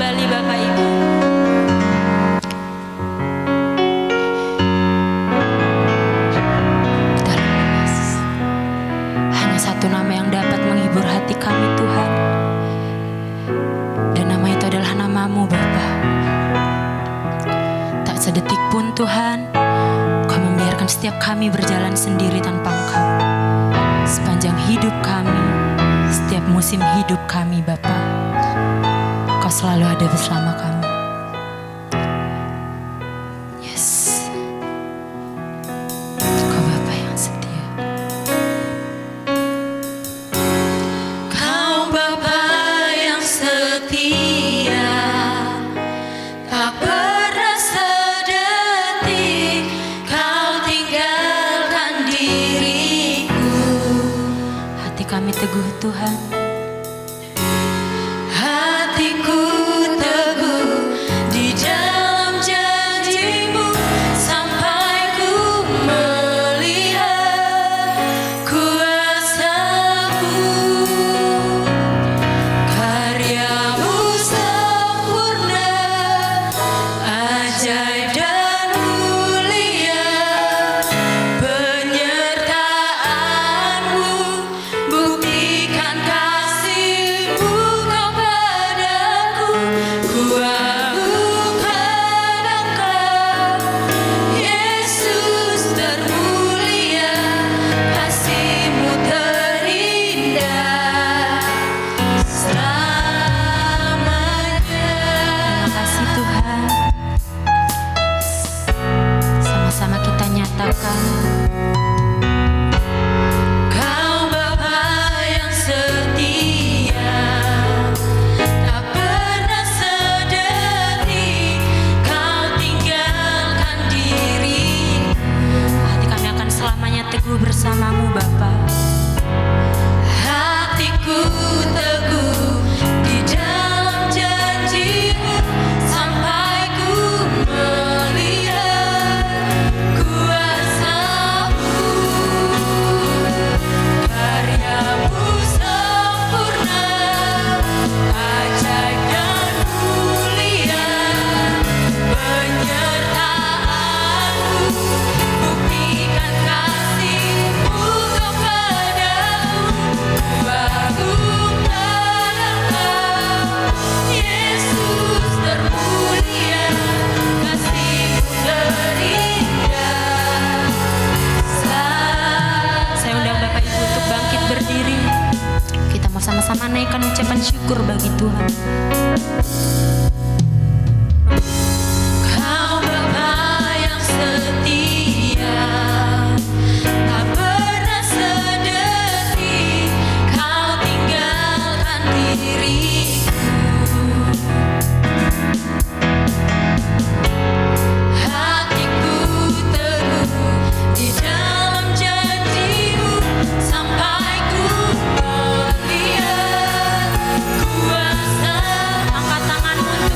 kembali Bapak Ibu. Hanya satu nama yang dapat menghibur hati kami Tuhan, dan nama itu adalah nama-Mu Bapa. Tak sedetik pun Tuhan Kau membiarkan setiap kami berjalan sendiri tanpa Engkau. Sepanjang hidup kami, setiap musim hidup kami Bapa, Kau selalu ada bersama kami. Yes, Kau Bapa yang setia. Kau Bapa yang setia, tak pernah sedetik Kau tinggalkan diriku. Hati kami teguh Tuhan, hatiku teguh di dalam janji-Mu, sampai ku melihat kuasa-Mu. Karya-Mu sempurna, ajaib dan mulia. Penyertaan-Mu buktikan kasih-Mu kepadaku. Ku agungkan Engkau, Yesus termulia. Kasih-Mu terindah selamanya. Terima kasih Tuhan. Sama-sama kita nyatakan, Kau Bapa yang setia, tak pernah sedetik Kau tinggalkan diriku. Hati kami akan selamanya teguh bersama-Mu Bapa. Hatiku teguh di dalam janji-Mu, sampai ku melihat kuasa-Mu. Karya-Mu sempurna, ajaib dan mulia. Penyertaan-Mu buktikan kasih-Mu kepadaku. Ku agungkan Engkau, Yesus termulia. Kasih-Mu terindah. Saya undang Bapak Ibu untuk bangkit berdiri. Kita mau sama-sama naikkan ucapan syukur bagi Tuhan. Kau Bapa yang setia, tak pernah sedetik Kau tinggalkan diriku. Hatiku teguh di dalam janji-Mu, sampai ku melihat kuasa. Angkat tanganmu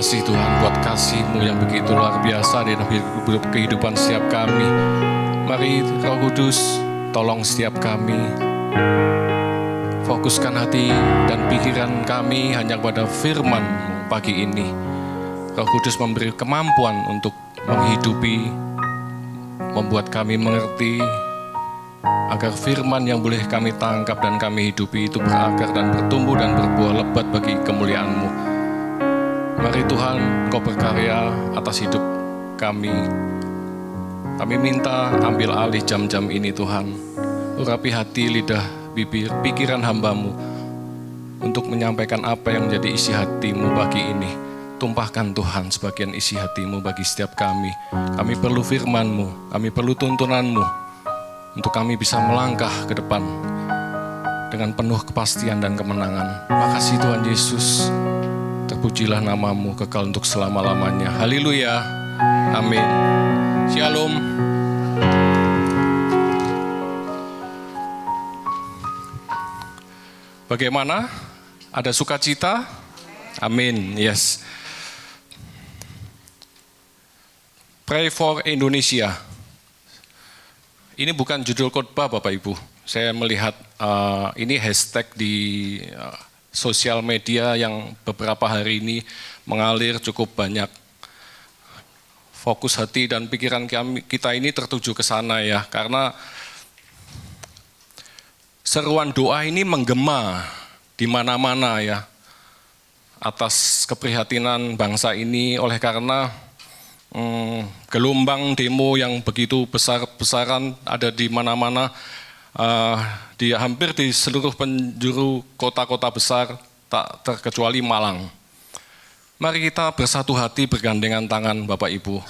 kasih Tuhan buat kasih-Mu yang begitu luar biasa di dalam kehidupan setiap kami. Mari Roh Kudus, tolong setiap kami fokuskan hati dan pikiran kami hanya kepada firman-Mu pagi ini. Roh Kudus memberi kemampuan untuk menghidupi, membuat kami mengerti, agar firman yang boleh kami tangkap dan kami hidupi itu berakar dan bertumbuh dan berbuah lebat bagi kemuliaan-Mu. Mari Tuhan, Kau berkarya atas hidup kami. Kami minta ambil alih jam-jam ini Tuhan. Urapi hati, lidah, bibir, pikiran hamba-Mu untuk menyampaikan apa yang menjadi isi hati-Mu bagi ini. Tumpahkan Tuhan sebagian isi hati-Mu bagi setiap kami. Kami perlu firman-Mu, kami perlu tuntunan-Mu untuk kami bisa melangkah ke depan dengan penuh kepastian dan kemenangan. Makasih Tuhan Yesus, terpujilah nama-Mu kekal untuk selama-lamanya. Haleluya, amin. Shalom. Bagaimana? Ada sukacita? Amin. Yes. Pray for Indonesia. Ini bukan judul khotbah Bapak Ibu. Saya melihat ini hashtag di sosial media yang beberapa hari ini mengalir cukup banyak. Fokus hati dan pikiran kita ini tertuju ke sana ya, karena seruan doa ini menggema di mana-mana ya, atas keprihatinan bangsa ini oleh karena gelombang demo yang begitu besar-besaran ada di mana-mana, di hampir di seluruh penjuru kota-kota besar, tak terkecuali Malang. Mari kita bersatu hati bergandengan tangan Bapak Ibu.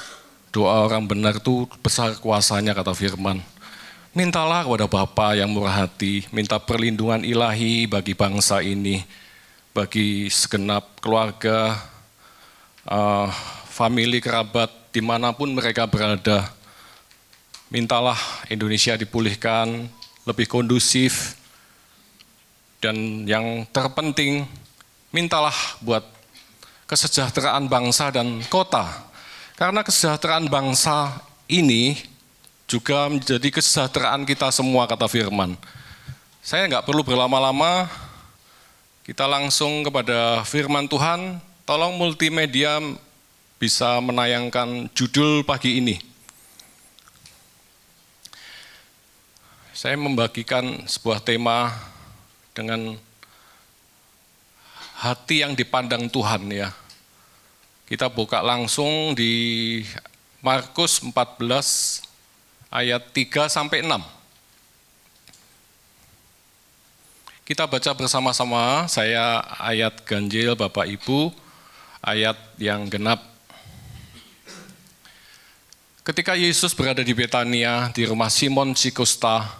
Doa orang benar itu besar kuasanya kata firman. Mintalah kepada Bapa yang murah hati, minta perlindungan ilahi bagi bangsa ini, bagi segenap keluarga, famili, kerabat, dimanapun mereka berada. Mintalah Indonesia dipulihkan, lebih kondusif, dan yang terpenting, mintalah buat kesejahteraan bangsa dan kota. Karena kesejahteraan bangsa ini juga menjadi kesejahteraan kita semua, kata firman. Saya nggak perlu berlama-lama, kita langsung kepada firman Tuhan. Tolong multimedia bisa menayangkan judul pagi ini. Saya membagikan sebuah tema dengan hati yang dipandang Tuhan ya. Kita buka langsung di Markus 14 ayat 3 sampai 6. Kita baca bersama-sama, saya ayat ganjil Bapak Ibu, ayat yang genap. Ketika Yesus berada di Betania, di rumah Simon si Kusta,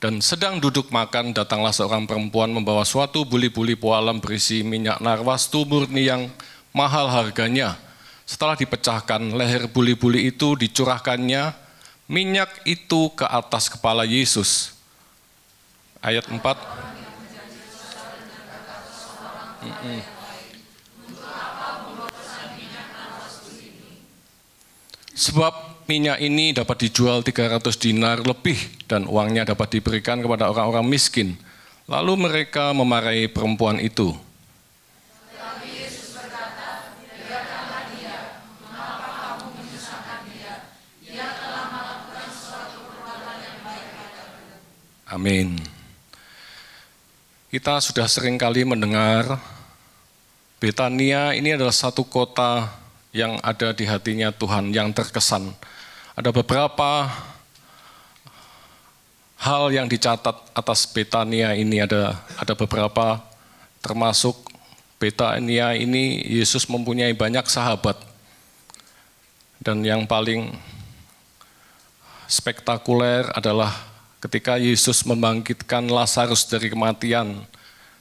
dan sedang duduk makan, datanglah seorang perempuan membawa suatu buli-buli pualam berisi minyak narwastu murni yang mahal harganya. Setelah dipecahkan, leher buli-buli itu dicurahkannya minyak itu ke atas kepala Yesus. Ayat 4. Sebab minyak ini dapat dijual 300 dinar lebih dan uangnya dapat diberikan kepada orang-orang miskin. Lalu mereka memarahi perempuan itu. Tetapi Yesus berkata, biarkanlah dia, mengapa kamu menyusahkan dia? Dia telah melakukan suatu perbuatan yang baik padamu. Amin. Kita sudah sering kali mendengar Betania ini adalah satu kota yang ada di hatinya Tuhan, yang terkesan. Ada beberapa hal yang dicatat atas Betania ini, ada beberapa, termasuk Betania ini Yesus mempunyai banyak sahabat. Dan yang paling spektakuler adalah ketika Yesus membangkitkan Lazarus dari kematian.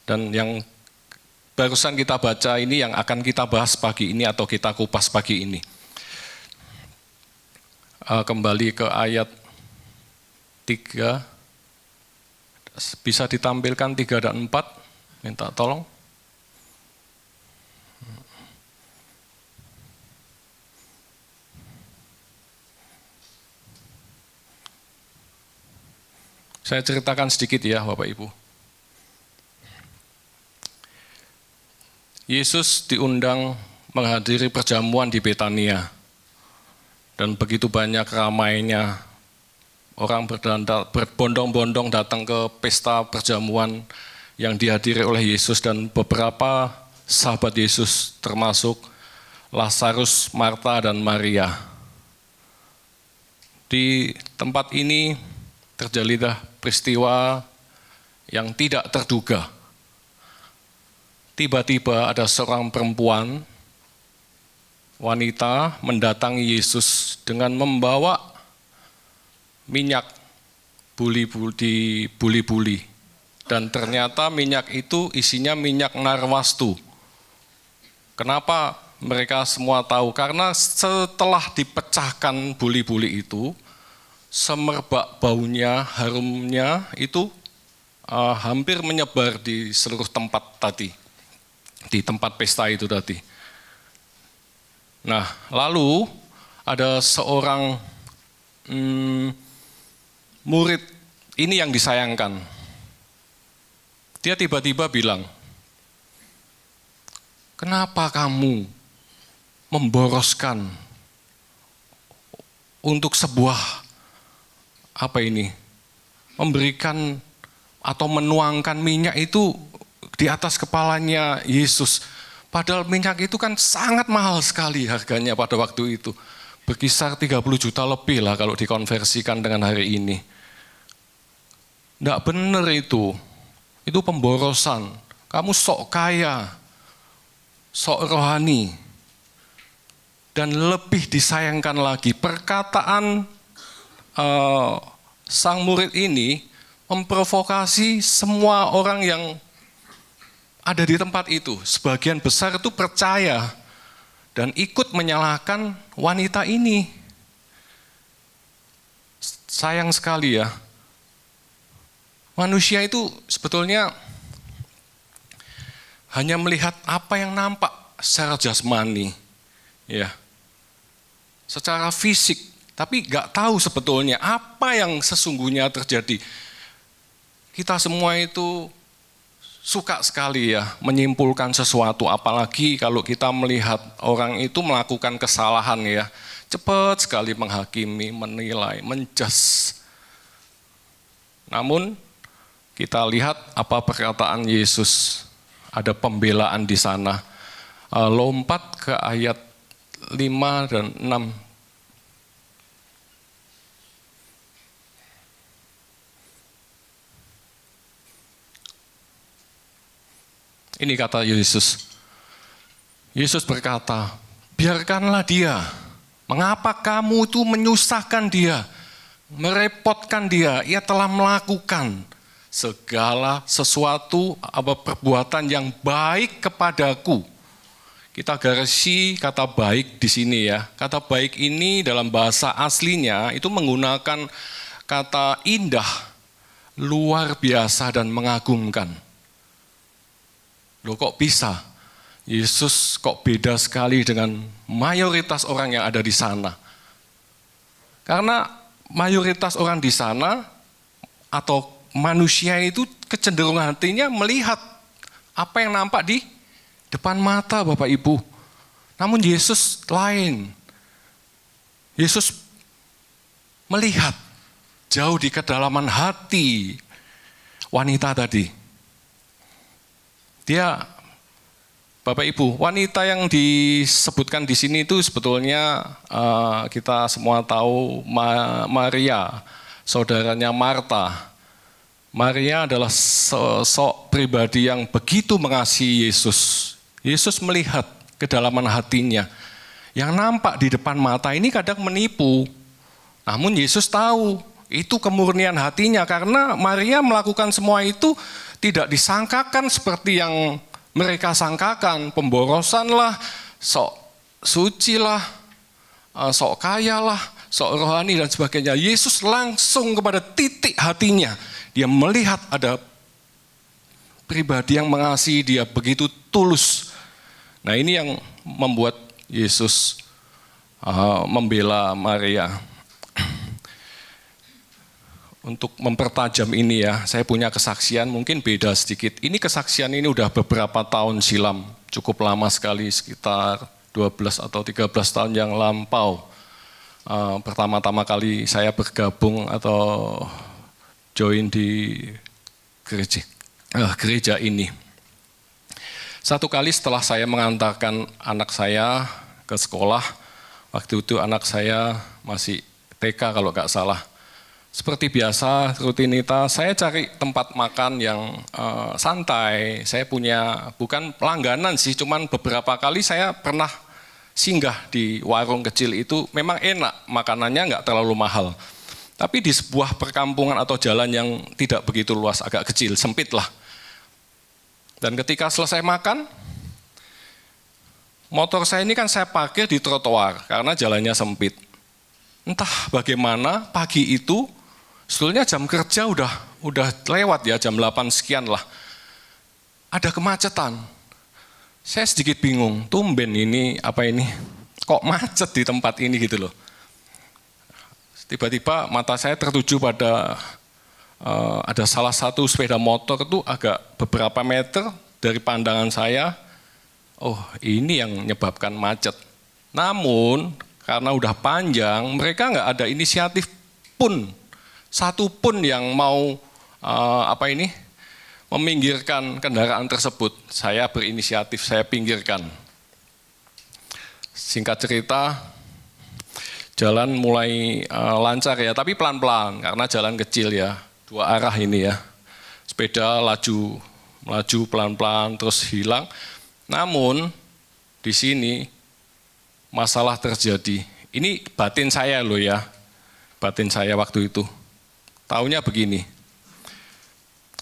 Dan yang barusan kita baca ini yang akan kita bahas pagi ini atau kita kupas pagi ini. Kembali ke ayat 3. Bisa ditampilkan 3 dan 4, minta tolong. Saya ceritakan sedikit ya Bapak Ibu. Yesus diundang menghadiri perjamuan di Betania. Dan begitu banyak ramainya, orang berbondong-bondong datang ke pesta perjamuan yang dihadiri oleh Yesus dan beberapa sahabat Yesus termasuk Lazarus, Marta, dan Maria. Di tempat ini terjadilah peristiwa yang tidak terduga. Tiba-tiba ada seorang perempuan, wanita mendatangi Yesus dengan membawa minyak buli-buli. Dan ternyata minyak itu isinya minyak narwastu. Kenapa mereka semua tahu? Karena setelah dipecahkan buli-buli itu, semerbak baunya, harumnya itu hampir menyebar di seluruh tempat tadi. Di tempat pesta itu tadi. Nah, lalu ada seorang murid, ini yang disayangkan. Dia tiba-tiba bilang, "Kenapa kamu memboroskan untuk sebuah memberikan atau menuangkan minyak itu di atas kepalanya Yesus. Padahal minyak itu kan sangat mahal sekali harganya pada waktu itu. Berkisar 30 juta lebih lah kalau dikonversikan dengan hari ini. Nggak benar itu. Itu pemborosan. Kamu sok kaya, sok rohani. Dan lebih disayangkan lagi, perkataan sang murid ini memprovokasi semua orang yang ada di tempat itu. Sebagian besar itu percaya dan ikut menyalahkan wanita ini. Sayang sekali ya. Manusia itu sebetulnya hanya melihat apa yang nampak secara jasmani, ya, secara fisik, tapi nggak tahu sebetulnya apa yang sesungguhnya terjadi. Kita semua itu suka sekali ya menyimpulkan sesuatu, apalagi kalau kita melihat orang itu melakukan kesalahan ya, cepat sekali menghakimi, menilai, menjudge. Namun kita lihat apa perkataan Yesus, ada pembelaan di sana. Lompat ke ayat 5 dan 6. Ini kata Yesus. Yesus berkata, biarkanlah dia. Mengapa kamu itu menyusahkan dia, merepotkan dia? Ia telah melakukan segala sesuatu perbuatan yang baik kepadaku. Kita garisi kata baik di sini ya. Kata baik ini dalam bahasa aslinya itu menggunakan kata indah, luar biasa dan mengagumkan. Loh kok bisa? Yesus kok beda sekali dengan mayoritas orang yang ada di sana? Karena mayoritas orang di sana atau manusia itu kecenderungan hatinya melihat apa yang nampak di depan mata Bapak Ibu. Namun Yesus lain. Yesus melihat jauh di kedalaman hati wanita tadi. Dia, Bapak Ibu, wanita yang disebutkan di sini itu sebetulnya kita semua tahu Maria, saudaranya Marta. Maria adalah sosok pribadi yang begitu mengasihi Yesus. Yesus melihat kedalaman hatinya. Yang nampak di depan mata ini kadang menipu. Namun Yesus tahu itu kemurnian hatinya karena Maria melakukan semua itu tidak disangkakan seperti yang mereka sangkakan. Pemborosan lah, sok suci lah, sok kaya lah, sok rohani dan sebagainya. Yesus langsung kepada titik hatinya. Dia melihat ada pribadi yang mengasihi dia begitu tulus. Nah ini yang membuat Yesus membela Maria. untuk mempertajam ini ya, saya punya kesaksian mungkin beda sedikit. Ini kesaksian ini udah beberapa tahun silam, cukup lama sekali, sekitar 12 atau 13 tahun yang lampau. Pertama-tama kali saya bergabung atau join di gereja ini. Satu kali setelah saya mengantarkan anak saya ke sekolah, waktu itu anak saya masih TK kalau nggak salah. Seperti biasa, rutinitas, saya cari tempat makan yang santai. Saya punya, bukan langganan sih, cuman beberapa kali saya pernah singgah di warung kecil itu. Memang enak, makanannya nggak terlalu mahal. Tapi di sebuah perkampungan atau jalan yang tidak begitu luas, agak kecil, sempit lah. Dan ketika selesai makan, motor saya ini kan saya parkir di trotoar, karena jalannya sempit. Entah bagaimana, pagi itu, sebetulnya jam kerja udah lewat ya, jam 8 sekian lah. Ada kemacetan. Saya sedikit bingung, tumben ini, apa ini, kok macet di tempat ini gitu loh. Tiba-tiba mata saya tertuju pada, ada salah satu sepeda motor itu agak beberapa meter dari pandangan saya, oh ini yang menyebabkan macet. Namun, karena udah panjang, mereka nggak ada inisiatif pun, satu pun yang mau meminggirkan kendaraan tersebut. Saya berinisiatif, saya pinggirkan. Singkat cerita, jalan mulai lancar ya, tapi pelan-pelan karena jalan kecil ya, 2 arah ini ya. Sepeda laju pelan-pelan terus hilang. Namun di sini masalah terjadi. Ini batin saya loh ya, batin saya waktu itu. Taunya begini,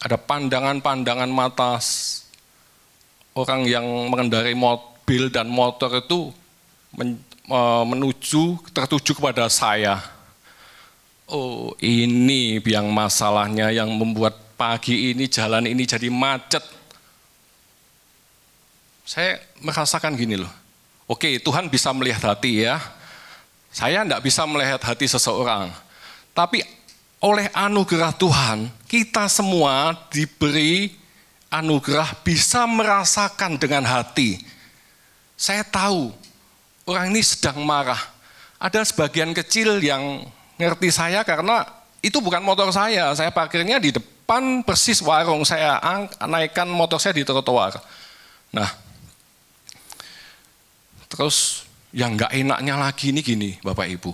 ada pandangan-pandangan mata orang yang mengendarai mobil dan motor itu tertuju kepada saya. Oh ini yang masalahnya yang membuat pagi ini jalan ini jadi macet. Saya merasakan gini loh, oke Tuhan bisa melihat hati ya, saya enggak bisa melihat hati seseorang. Tapi oleh anugerah Tuhan, kita semua diberi anugerah bisa merasakan dengan hati. Saya tahu orang ini sedang marah. Ada sebagian kecil yang ngerti saya karena itu bukan motor saya parkirnya di depan persis warung, saya naikkan motor saya di trotoar. Nah, terus yang nggak enaknya lagi ini gini Bapak Ibu,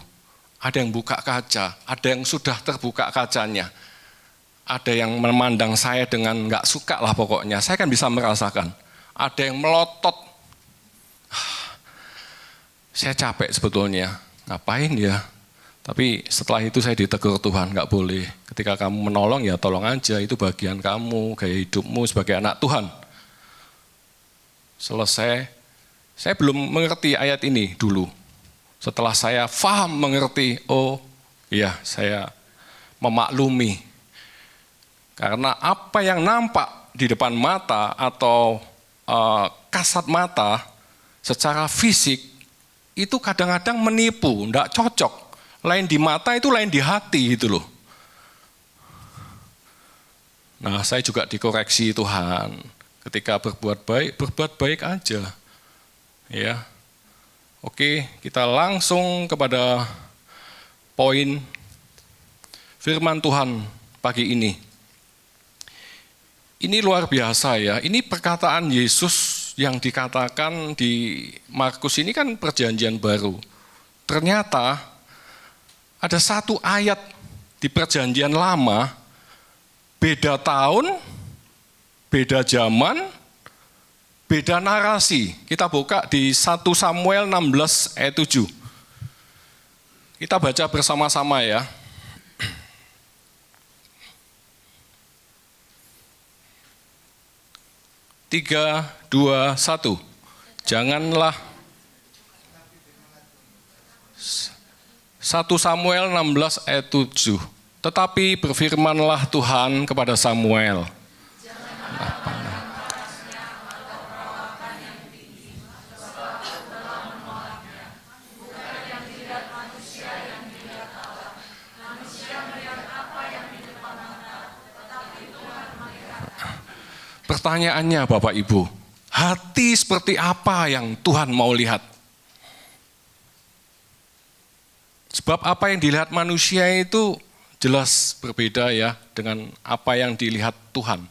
ada yang buka kaca, ada yang sudah terbuka kacanya, ada yang memandang saya dengan nggak suka lah pokoknya, saya kan bisa merasakan. Ada yang melotot, saya capek sebetulnya, ngapain ya? Tapi setelah itu saya ditegur Tuhan, nggak boleh. Ketika kamu menolong ya tolong aja, itu bagian kamu, gaya hidupmu sebagai anak Tuhan. Selesai, saya belum mengerti ayat ini dulu. Setelah saya paham mengerti, oh iya saya memaklumi. Karena apa yang nampak di depan mata atau kasat mata secara fisik itu kadang-kadang menipu, enggak cocok. Lain di mata itu lain di hati itu loh. Nah saya juga dikoreksi Tuhan. Ketika berbuat baik aja. Ya. Oke, kita langsung kepada poin firman Tuhan pagi ini. Ini luar biasa ya, ini perkataan Yesus yang dikatakan di Markus ini kan perjanjian baru. Ternyata ada satu ayat di perjanjian lama, beda tahun, beda zaman, beda narasi. Kita buka di 1 Samuel 16 ayat 7. Kita baca bersama-sama ya. Tiga, dua, satu. Janganlah 1 Samuel 16 ayat 7. Tetapi berfirmanlah Tuhan kepada Samuel. Pertanyaannya Bapak Ibu, hati seperti apa yang Tuhan mau lihat? Sebab apa yang dilihat manusia itu jelas berbeda ya dengan apa yang dilihat Tuhan.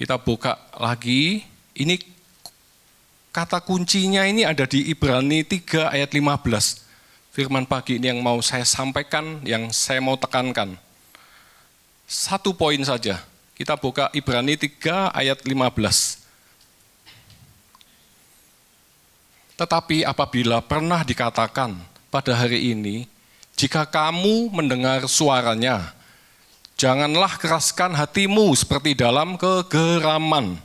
Kita buka lagi, ini kata kuncinya ini ada di Ibrani 3 ayat 15. Firman pagi ini yang mau saya sampaikan, yang saya mau tekankan. Satu poin saja, kita buka Ibrani 3 ayat 15. Tetapi apabila pernah dikatakan pada hari ini, jika kamu mendengar suaranya, janganlah keraskan hatimu seperti dalam kegeraman.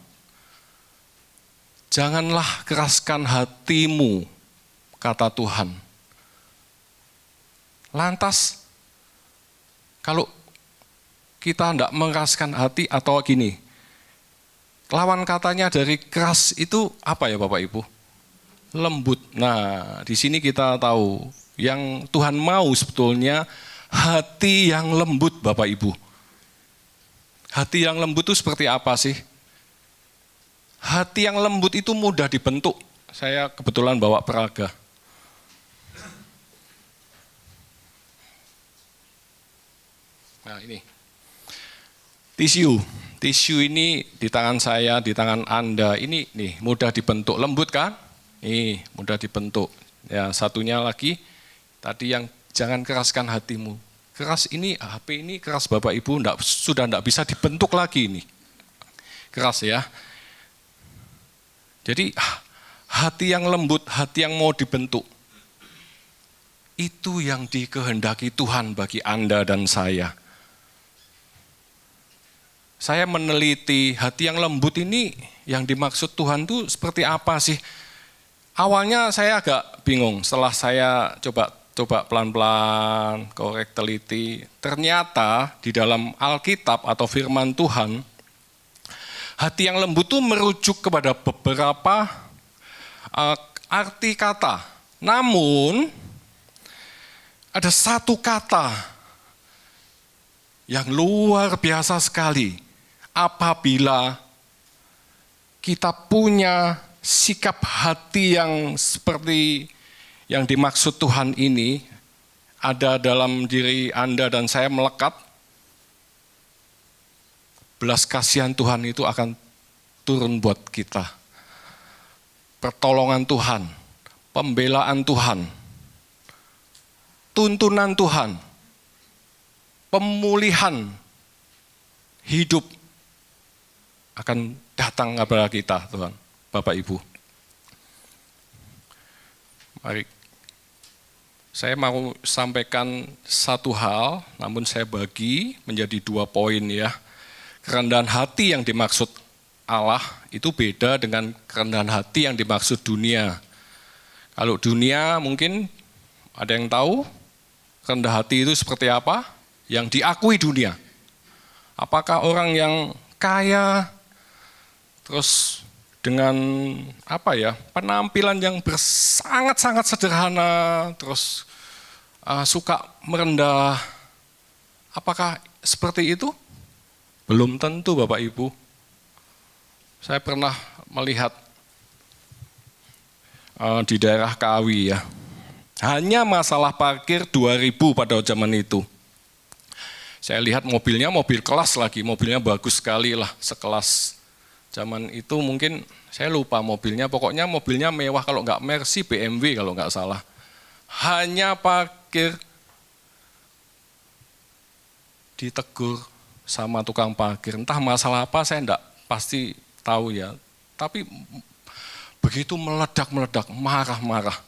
Janganlah keraskan hatimu, kata Tuhan. Lantas, kalau kita tidak mengeraskan hati atau gini, lawan katanya dari keras itu apa ya Bapak Ibu? Lembut. Nah, di sini kita tahu yang Tuhan mau sebetulnya hati yang lembut Bapak Ibu. Hati yang lembut itu seperti apa sih? Hati yang lembut itu mudah dibentuk. Saya kebetulan bawa peraga. Nah ini, tisu. Tisu ini di tangan saya, di tangan Anda, ini nih mudah dibentuk. Lembut kan? Nih, mudah dibentuk. Ya, satunya lagi, tadi yang jangan keraskan hatimu. Keras ini, HP ini keras Bapak Ibu, sudah tidak bisa dibentuk lagi ini. Keras ya. Jadi, hati yang lembut, hati yang mau dibentuk. Itu yang dikehendaki Tuhan bagi Anda dan saya. Saya meneliti hati yang lembut ini, yang dimaksud Tuhan itu seperti apa sih? Awalnya saya agak bingung, setelah saya coba pelan-pelan, korek teliti. Ternyata di dalam Alkitab atau firman Tuhan, hati yang lembut itu merujuk kepada beberapa arti kata. Namun, ada satu kata yang luar biasa sekali. Apabila kita punya sikap hati yang seperti yang dimaksud Tuhan ini ada dalam diri Anda dan saya melekat, belas kasihan Tuhan itu akan turun buat kita. Pertolongan Tuhan, pembelaan Tuhan, tuntunan Tuhan, pemulihan hidup akan datang kepada kita, Tuhan. Bapak Ibu, mari saya mau sampaikan satu hal, namun saya bagi menjadi 2 poin ya. Kerendahan hati yang dimaksud Allah itu beda dengan kerendahan hati yang dimaksud dunia. Kalau dunia mungkin ada yang tahu rendah hati itu seperti apa? Yang diakui dunia. Apakah orang yang kaya, terus dengan penampilan yang sangat-sangat sederhana, terus suka merendah. Apakah seperti itu? Belum tentu Bapak Ibu. Saya pernah melihat di daerah Kawi ya. Hanya masalah parkir 2.000 pada zaman itu. Saya lihat mobilnya mobil kelas lagi, mobilnya bagus sekali lah, sekelas. Zaman itu mungkin saya lupa mobilnya, pokoknya mobilnya mewah, kalau nggak Mercy, BMW kalau nggak salah. Hanya parkir, ditegur sama tukang parkir. Entah masalah apa saya enggak pasti tahu ya. Tapi begitu meledak-meledak, marah-marah.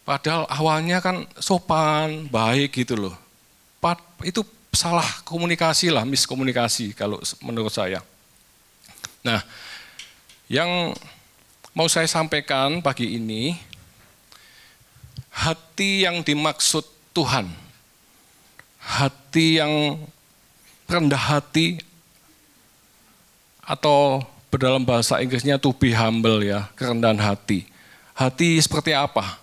Padahal awalnya kan sopan, baik gitu loh. Itu salah komunikasi lah, miskomunikasi kalau menurut saya. Nah, yang mau saya sampaikan pagi ini, hati yang dimaksud Tuhan, hati yang rendah hati, atau dalam bahasa Inggrisnya to be humble ya, kerendahan hati. Hati seperti apa?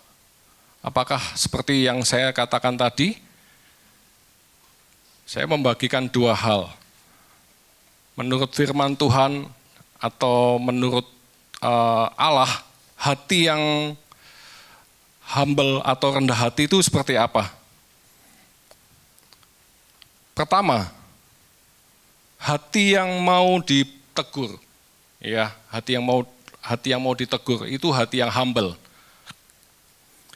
Apakah seperti yang saya katakan tadi? Saya membagikan dua hal. Menurut firman Tuhan atau menurut Allah, hati yang humble atau rendah hati itu seperti apa? Pertama, hati yang mau ditegur, ya, hati yang mau ditegur itu hati yang humble.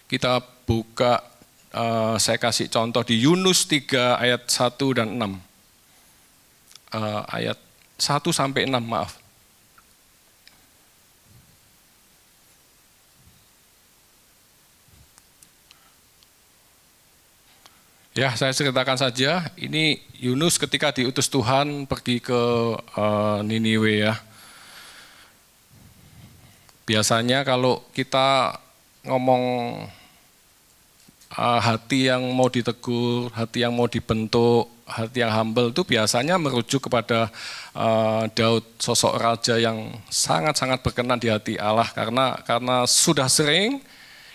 Kita buka, saya kasih contoh di Yunus 3 ayat 1 dan 6. Ayat 1 sampai 6, maaf. Ya, saya ceritakan saja. Ini Yunus ketika diutus Tuhan pergi ke Niniwe ya. Biasanya kalau kita ngomong hati yang mau ditegur, hati yang mau dibentuk, hati yang humble itu biasanya merujuk kepada Daud, sosok raja yang sangat-sangat berkenan di hati Allah. Karena sudah sering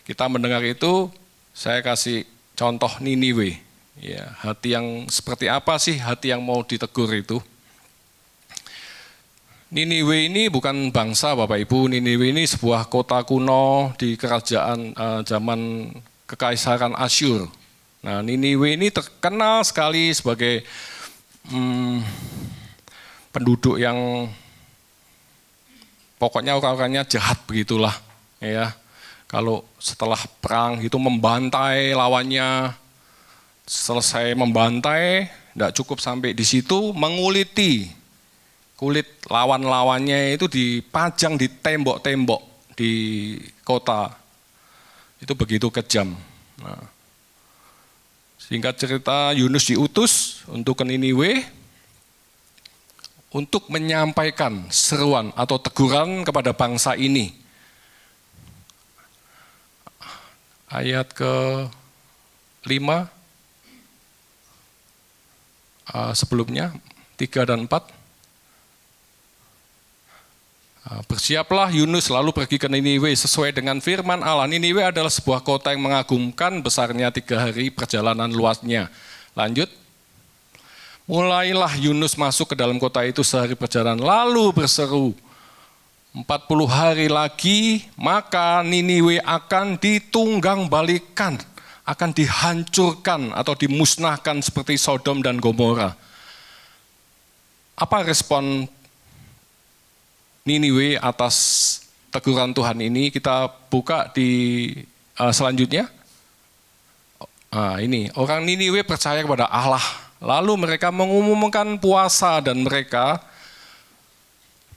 kita mendengar itu, saya kasih contoh Niniwe. Ya, hati yang seperti apa sih hati yang mau ditegur itu? Niniwe ini bukan bangsa Bapak Ibu, Niniwe ini sebuah kota kuno di kerajaan zaman Kekaisaran Asyur. Nah, Niniwe ini terkenal sekali sebagai penduduk yang pokoknya orang-orangnya jahat begitulah. Ya, kalau setelah perang itu membantai lawannya. Selesai membantai, tidak cukup sampai di situ, menguliti kulit lawan-lawannya itu dipajang di tembok-tembok di kota. Itu begitu kejam. Nah, singkat cerita, Yunus diutus untuk ke Niniwe untuk menyampaikan seruan atau teguran kepada bangsa ini. Ayat ke-5. Sebelumnya 3 dan 4. Bersiaplah Yunus lalu pergi ke Niniwe sesuai dengan firman Allah. Niniwe adalah sebuah kota yang mengagumkan, besarnya 3 hari perjalanan luasnya. Lanjut. Mulailah Yunus masuk ke dalam kota itu sehari perjalanan lalu berseru, 40 hari lagi maka Niniwe akan ditunggang balikan, akan dihancurkan atau dimusnahkan seperti Sodom dan Gomora. Apa respon Niniwe atas teguran Tuhan ini? Kita buka di selanjutnya. Ini, orang Niniwe percaya kepada Allah. Lalu mereka mengumumkan puasa dan mereka,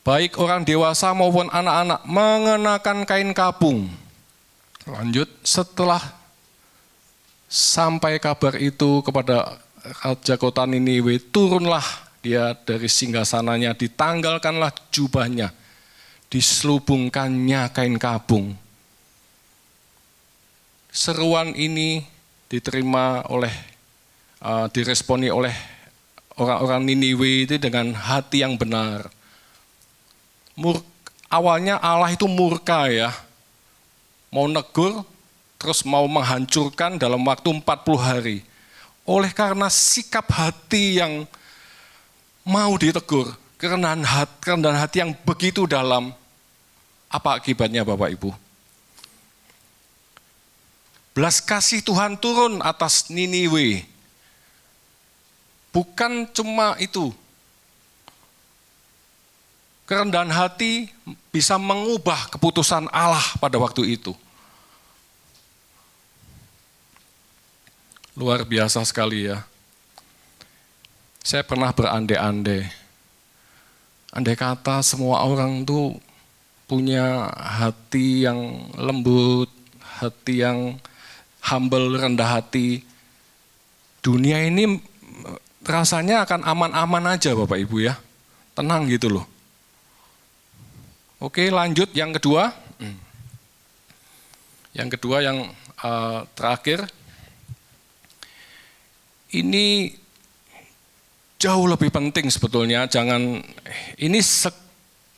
baik orang dewasa maupun anak-anak, mengenakan kain kabung. Lanjut, setelah sampai kabar itu kepada raja kota Niniwe, turunlah dia dari singgasananya, ditanggalkanlah jubahnya, diselubungkannya kain kabung. Seruan ini diterima diresponi oleh orang-orang Niniwe itu dengan hati yang benar. Awalnya Allah itu murka ya, mau negur, terus mau menghancurkan dalam waktu 40 hari. Oleh karena sikap hati yang mau ditegur, kerendahan hati yang begitu dalam, apa akibatnya Bapak Ibu? Belas kasih Tuhan turun atas Niniwe. Bukan cuma itu. Kerendahan hati bisa mengubah keputusan Allah pada waktu itu. Luar biasa sekali ya. Saya pernah berandai-andai. Andai kata semua orang tuh punya hati yang lembut, hati yang humble, rendah hati. Dunia ini rasanya akan aman-aman aja Bapak Ibu ya. Tenang gitu loh. Oke, lanjut yang kedua. Yang kedua yang terakhir. Ini jauh lebih penting sebetulnya. Ini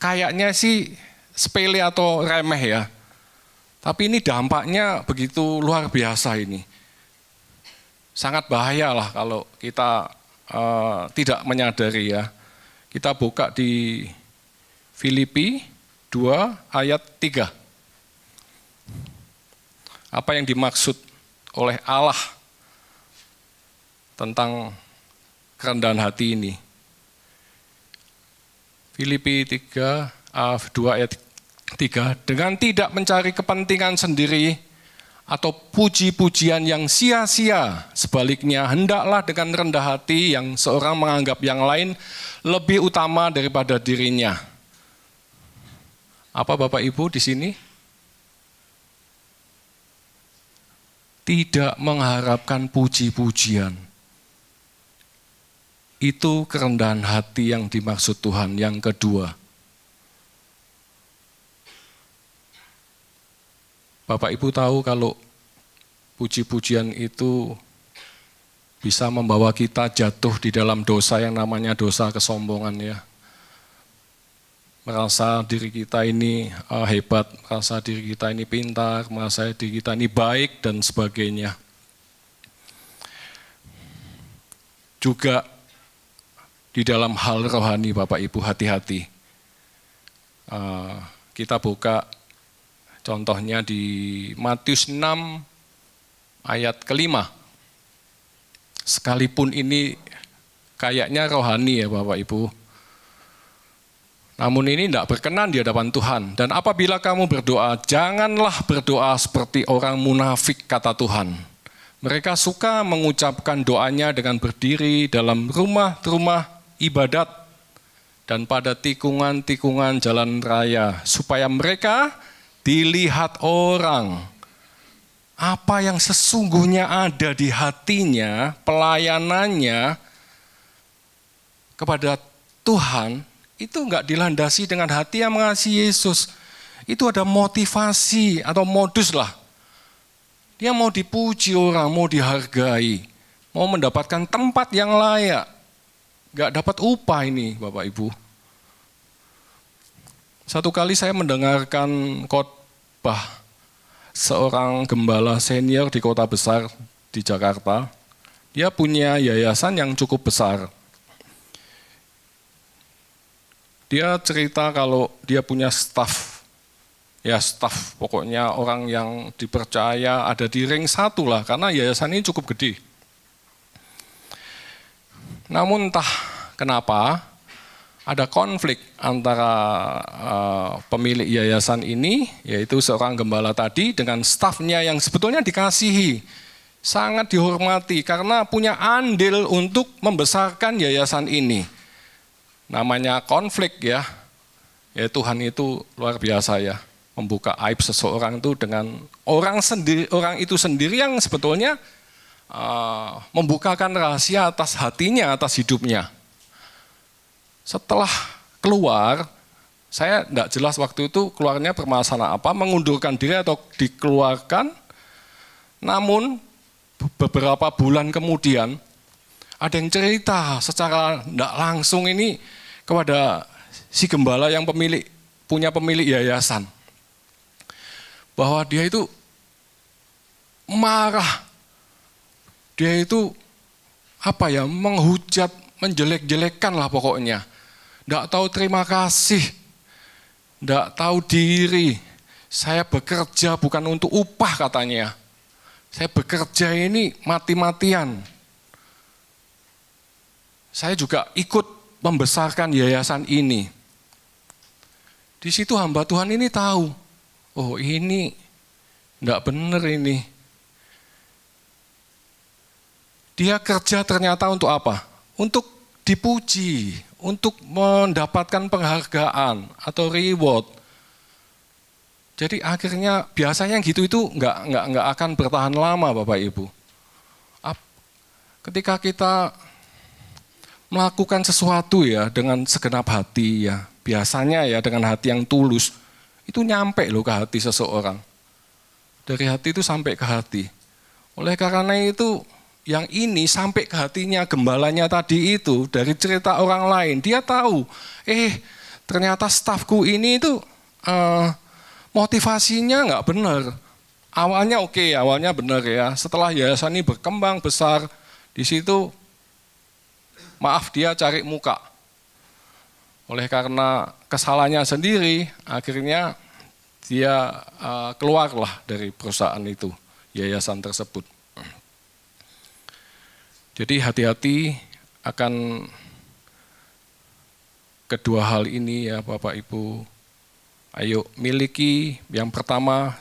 kayaknya sih sepele atau remeh ya. Tapi ini dampaknya begitu luar biasa ini. Sangat bahaya lah kalau kita tidak menyadari ya. Kita buka di Filipi 2 ayat 3. Apa yang dimaksud oleh Allah tentang kerendahan hati ini? Filipi 2 ayat 3, dengan tidak mencari kepentingan sendiri atau puji-pujian yang sia-sia, sebaliknya hendaklah dengan rendah hati yang seorang menganggap yang lain lebih utama daripada dirinya. Apa Bapak Ibu di sini? Tidak mengharapkan puji-pujian. Itu kerendahan hati yang dimaksud Tuhan. Yang kedua, Bapak Ibu tahu kalau puji-pujian itu bisa membawa kita jatuh di dalam dosa yang namanya dosa kesombongan ya. Merasa diri kita ini hebat, merasa diri kita ini pintar, merasa diri kita ini baik dan sebagainya. Juga di dalam hal rohani Bapak Ibu hati-hati. Kita buka contohnya di Matius 6 ayat ke-5. Sekalipun ini kayaknya rohani ya Bapak Ibu. Namun ini tidak berkenan di hadapan Tuhan. Dan apabila kamu berdoa, janganlah berdoa seperti orang munafik, kata Tuhan. Mereka suka mengucapkan doanya dengan berdiri dalam rumah-rumah ibadat dan pada tikungan-tikungan jalan raya, supaya mereka dilihat orang. Apa yang sesungguhnya ada di hatinya, pelayanannya kepada Tuhan, itu enggak dilandasi dengan hati yang mengasihi Yesus. Itu ada motivasi atau modus lah. Dia mau dipuji orang, mau dihargai, mau mendapatkan tempat yang layak. Enggak dapat upah ini Bapak Ibu. Satu kali saya mendengarkan khotbah seorang gembala senior di kota besar di Jakarta. Dia punya yayasan yang cukup besar. Dia cerita kalau dia punya staf, pokoknya orang yang dipercaya ada di ring 1 lah, karena yayasan ini cukup gede. Namun entah kenapa ada konflik antara pemilik yayasan ini, yaitu seorang gembala tadi, dengan stafnya yang sebetulnya dikasihi, sangat dihormati karena punya andil untuk membesarkan yayasan ini. Namanya konflik ya Tuhan itu luar biasa ya, membuka aib seseorang itu dengan orang itu sendiri yang sebetulnya membukakan rahasia atas hatinya, atas hidupnya. Setelah keluar, saya tidak jelas waktu itu keluarnya permasalahan apa, mengundurkan diri atau dikeluarkan. Namun beberapa bulan kemudian ada yang cerita secara tidak langsung ini kepada si gembala yang punya pemilik yayasan, bahwa dia itu marah, dia itu menghujat, menjelek-jelekan lah pokoknya, tidak tahu terima kasih, tidak tahu diri. Saya bekerja bukan untuk upah katanya, saya bekerja ini mati-matian. Saya juga ikut membesarkan yayasan ini. Di situ hamba Tuhan ini tahu, oh ini enggak benar ini. Dia kerja ternyata untuk apa? Untuk dipuji, untuk mendapatkan penghargaan atau reward. Jadi akhirnya biasanya gitu itu enggak akan bertahan lama Bapak Ibu. Ketika kita melakukan sesuatu ya dengan segenap hati ya, biasanya ya dengan hati yang tulus, itu nyampe loh ke hati seseorang. Dari hati itu sampai ke hati. Oleh karena itu, yang ini sampai ke hatinya gembalanya tadi itu, dari cerita orang lain, dia tahu, ternyata stafku ini itu motivasinya nggak benar. Awalnya oke, awalnya benar ya. Setelah yayasan ini berkembang besar, di situ maaf dia cari muka. Oleh karena kesalahannya sendiri, akhirnya dia keluarlah dari perusahaan itu, yayasan tersebut. Jadi hati-hati akan kedua hal ini ya Bapak Ibu. Ayo miliki yang pertama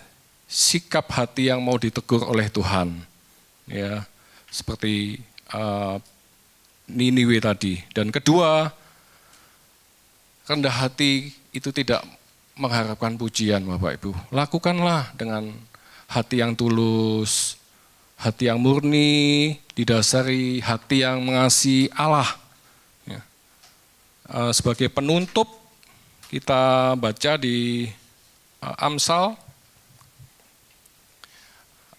sikap hati yang mau ditegur oleh Tuhan. Ya, seperti Niniwe tadi. Dan kedua, rendah hati itu tidak mengharapkan pujian Bapak Ibu. Lakukanlah dengan hati yang tulus, hati yang murni, didasari hati yang mengasihi Allah. Ya. Sebagai penutup, kita baca di Amsal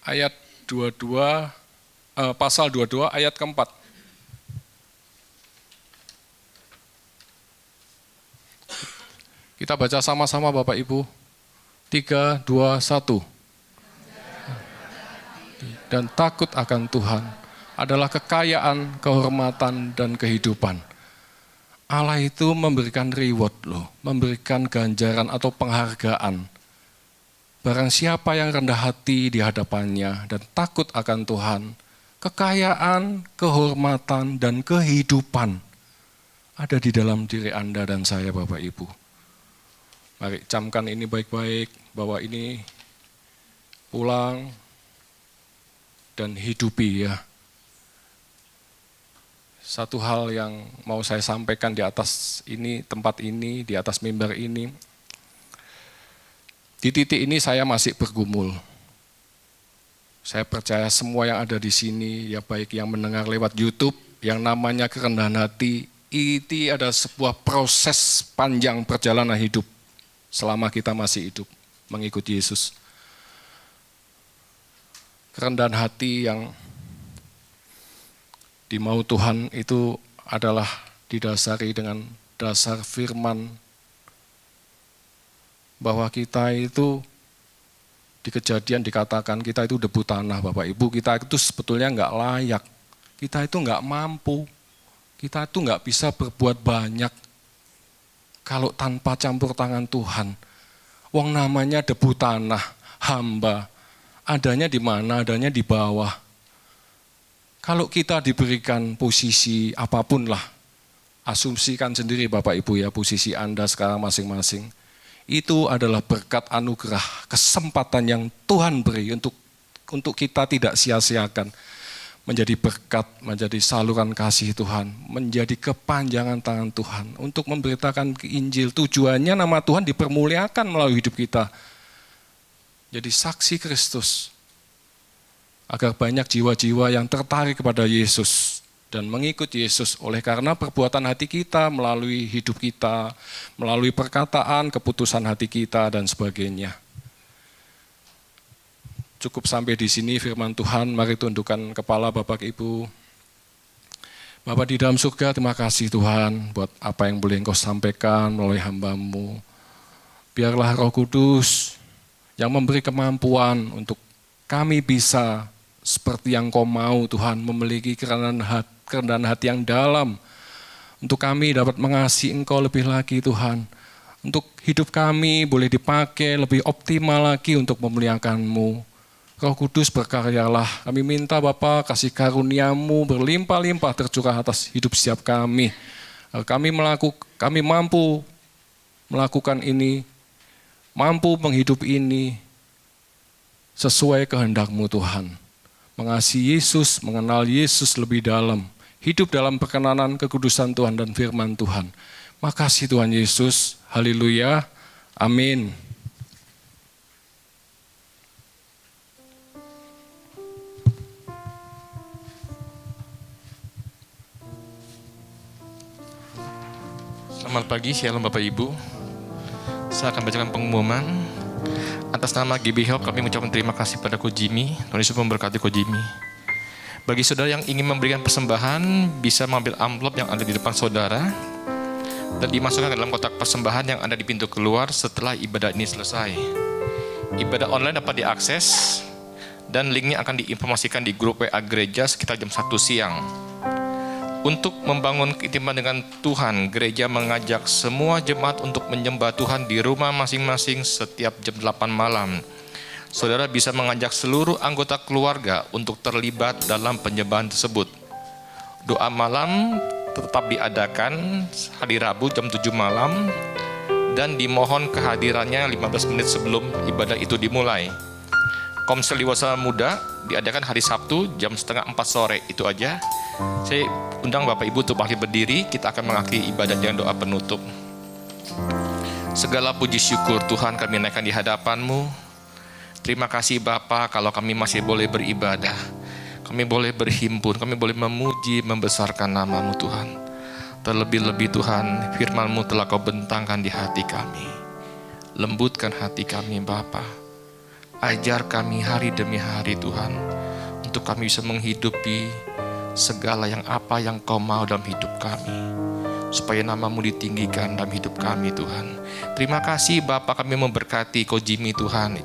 ayat 22, pasal 22 ayat keempat. Kita baca sama-sama Bapak Ibu. 3, 2, 1. Dan takut akan Tuhan adalah kekayaan, kehormatan, dan kehidupan. Allah itu memberikan reward loh, memberikan ganjaran atau penghargaan. Barang siapa yang rendah hati di hadapannya dan takut akan Tuhan, kekayaan, kehormatan, dan kehidupan ada di dalam diri Anda dan saya Bapak Ibu. Mari camkan ini baik-baik, bahwa ini pulang dan hidupi ya. Satu hal yang mau saya sampaikan di atas ini, tempat ini, di atas mimbar ini. Di titik ini saya masih bergumul. Saya percaya semua yang ada di sini, ya baik yang mendengar lewat YouTube, yang namanya kerendahan hati, itu ada sebuah proses panjang perjalanan hidup selama kita masih hidup mengikuti Yesus. Kerendahan hati yang dimau Tuhan itu adalah didasari dengan dasar firman bahwa kita itu di Kejadian dikatakan kita itu debu tanah Bapak Ibu, kita itu sebetulnya enggak layak, kita itu enggak mampu, kita itu enggak bisa berbuat banyak kalau tanpa campur tangan Tuhan. Wong namanya debu tanah, hamba, adanya di mana? Adanya di bawah. Kalau kita diberikan posisi apapun lah, asumsikan sendiri Bapak Ibu ya, posisi Anda sekarang masing-masing, itu adalah berkat anugerah, kesempatan yang Tuhan beri untuk kita tidak sia-siakan. Menjadi berkat, menjadi saluran kasih Tuhan, menjadi kepanjangan tangan Tuhan untuk memberitakan Injil. Tujuannya nama Tuhan dipermuliakan melalui hidup kita. Jadi saksi Kristus, agar banyak jiwa-jiwa yang tertarik kepada Yesus dan mengikut Yesus oleh karena perbuatan hati kita, melalui hidup kita, melalui perkataan, keputusan hati kita, dan sebagainya. Cukup sampai di sini firman Tuhan, mari tundukkan kepala Bapak Ibu. Bapa di dalam surga, terima kasih Tuhan buat apa yang boleh Engkau sampaikan melalui hamba-Mu. Biarlah Roh Kudus yang memberi kemampuan untuk kami bisa seperti yang Kau mau Tuhan, memiliki kerendahan hati yang dalam. Untuk kami dapat mengasihi Engkau lebih lagi Tuhan. Untuk hidup kami boleh dipakai lebih optimal lagi untuk memuliakan-Mu. Roh Kudus berkaryalah, kami minta Bapa kasih karunia-Mu berlimpah-limpah tercurah atas hidup setiap kami. Kami mampu melakukan ini, mampu menghidup ini sesuai kehendak-Mu Tuhan. Mengasihi Yesus, mengenal Yesus lebih dalam, hidup dalam perkenanan kekudusan Tuhan dan firman Tuhan. Makasih Tuhan Yesus, haleluya, amin. Selamat pagi, shalom Bapak Ibu. Saya akan bacakan pengumuman. Atas nama GB Help kami mengucapkan terima kasih pada Ko Jimmy. Tuhan Yesus memberkati Ko Jimmy. Bagi saudara yang ingin memberikan persembahan, bisa mengambil amplop yang ada di depan saudara dan dimasukkan ke dalam kotak persembahan yang ada di pintu keluar setelah ibadah ini selesai. Ibadah online dapat diakses dan linknya akan diinformasikan di grup WA gereja sekitar jam 1 siang. Untuk membangun keintiman dengan Tuhan, gereja mengajak semua jemaat untuk menyembah Tuhan di rumah masing-masing setiap jam 8 malam. Saudara bisa mengajak seluruh anggota keluarga untuk terlibat dalam penyembahan tersebut. Doa malam tetap diadakan hari Rabu jam 7 malam dan dimohon kehadirannya 15 menit sebelum ibadah itu dimulai. Komsel dewasa muda diadakan hari Sabtu jam setengah 4 sore. Itu aja. Saya undang Bapak Ibu untuk berdiri. Kita akan mengakhiri ibadah dengan doa penutup. Segala puji syukur Tuhan kami naikkan di hadapan-Mu. Terima kasih Bapa kalau kami masih boleh beribadah. Kami boleh berhimpun, kami boleh memuji, membesarkan nama-Mu Tuhan. Terlebih-lebih Tuhan, firman-Mu telah Kau bentangkan di hati kami. Lembutkan hati kami Bapa. Ajar kami hari demi hari Tuhan, untuk kami bisa menghidupi segala yang apa yang Kau mau dalam hidup kami, supaya nama-Mu ditinggikan dalam hidup kami Tuhan. Terima kasih Bapa, kami memberkati Ko Jimmy Tuhan.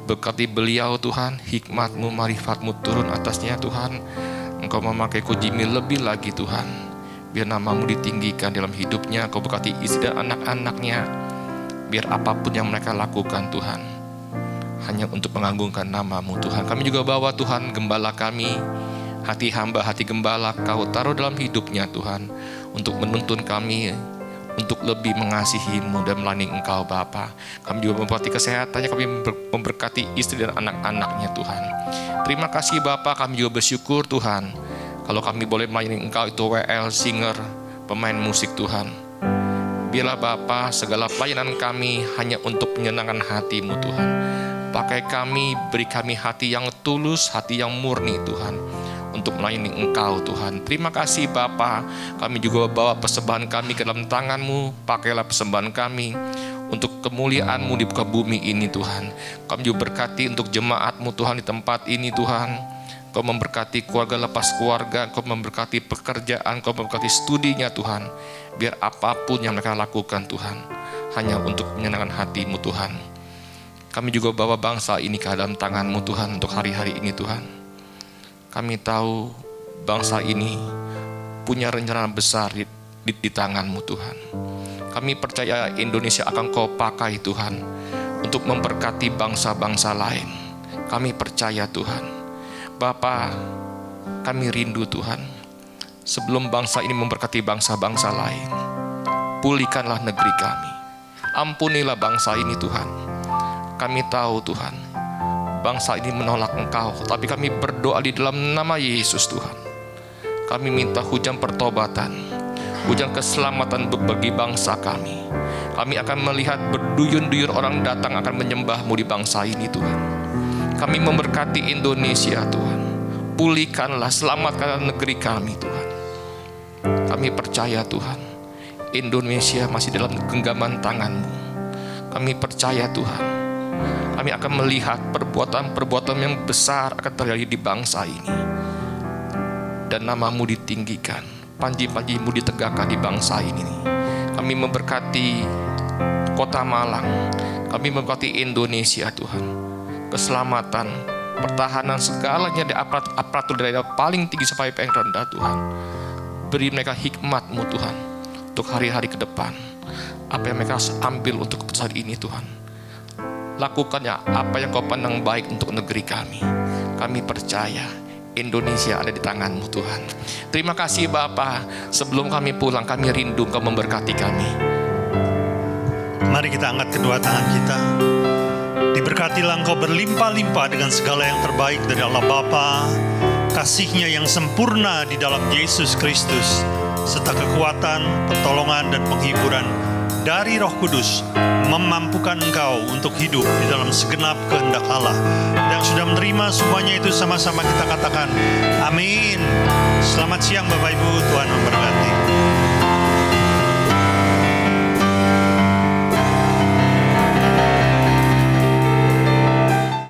Berkati beliau Tuhan, hikmat-Mu, marifat-Mu turun atasnya Tuhan. Engkau memakai Ko Jimmy lebih lagi Tuhan, biar nama-Mu ditinggikan dalam hidupnya. Kau berkati istri dan anak-anaknya, biar apapun yang mereka lakukan Tuhan, hanya untuk mengagungkan nama-Mu Tuhan. Kami juga bawa Tuhan gembala kami, hati hamba, hati gembala Kau taruh dalam hidupnya Tuhan, untuk menuntun kami untuk lebih mengasihi-Mu dan melayani Engkau Bapa. Kami juga memberkati kesehatannya, kami memberkati istri dan anak-anaknya Tuhan. Terima kasih Bapa, kami juga bersyukur Tuhan kalau kami boleh melayani Engkau, itu WL, singer, pemain musik Tuhan. Biarlah Bapa, segala pelayanan kami hanya untuk menyenangkan hati-Mu Tuhan. Pakai kami, beri kami hati yang tulus, hati yang murni Tuhan, untuk melayani Engkau Tuhan. Terima kasih Bapa, kami juga bawa persembahan kami ke dalam tangan-Mu. Pakailah persembahan kami untuk kemuliaan-Mu di muka bumi ini Tuhan. Kami juga berkati untuk jemaat-Mu Tuhan di tempat ini Tuhan. Kau memberkati keluarga lepas keluarga, Kau memberkati pekerjaan, Kau memberkati studinya Tuhan. Biar apapun yang mereka lakukan Tuhan, hanya untuk menyenangkan hati-Mu Tuhan. Kami juga bawa bangsa ini ke dalam tangan-Mu Tuhan untuk hari-hari ini Tuhan. Kami tahu bangsa ini punya rencana besar di tangan-Mu Tuhan. Kami percaya Indonesia akan Kau pakai Tuhan untuk memberkati bangsa-bangsa lain. Kami percaya Tuhan. Bapa, kami rindu Tuhan, sebelum bangsa ini memberkati bangsa-bangsa lain, pulihkanlah negeri kami. Ampunilah bangsa ini Tuhan. Kami tahu Tuhan, bangsa ini menolak Engkau, tapi kami berdoa di dalam nama Yesus Tuhan. Kami minta hujan pertobatan, hujan keselamatan bagi bangsa kami. Kami akan melihat berduyun-duyun orang datang akan menyembah-Mu di bangsa ini Tuhan. Kami memberkati Indonesia Tuhan. Pulihkanlah, selamatkanlah negeri kami Tuhan. Kami percaya Tuhan, Indonesia masih dalam genggaman tangan-Mu. Kami percaya Tuhan, kami akan melihat perbuatan-perbuatan yang besar akan terjadi di bangsa ini. Dan nama-Mu ditinggikan, panji-panji-Mu ditegakkan di bangsa ini. Kami memberkati Kota Malang, kami memberkati Indonesia Tuhan. Keselamatan, pertahanan, segalanya di aparatur dari paling tinggi sampai paling rendah Tuhan. Beri mereka hikmat-Mu Tuhan untuk hari-hari ke depan. Apa yang mereka ambil untuk keputusan ini Tuhan, lakukannya apa yang Kau pandang baik untuk negeri kami. Kami percaya Indonesia ada di tangan-Mu Tuhan. Terima kasih Bapa. Sebelum kami pulang, kami rindu Kau memberkati kami. Mari kita angkat kedua tangan kita. Diberkatilah Engkau berlimpah-limpah dengan segala yang terbaik dari Allah Bapa, kasih-Nya yang sempurna di dalam Yesus Kristus, serta kekuatan, pertolongan, dan penghiburan dari Roh Kudus memampukan engkau untuk hidup di dalam segenap kehendak Allah. Yang sudah menerima semuanya itu sama-sama kita katakan amin. Selamat siang Bapak Ibu, Tuhan memberkati.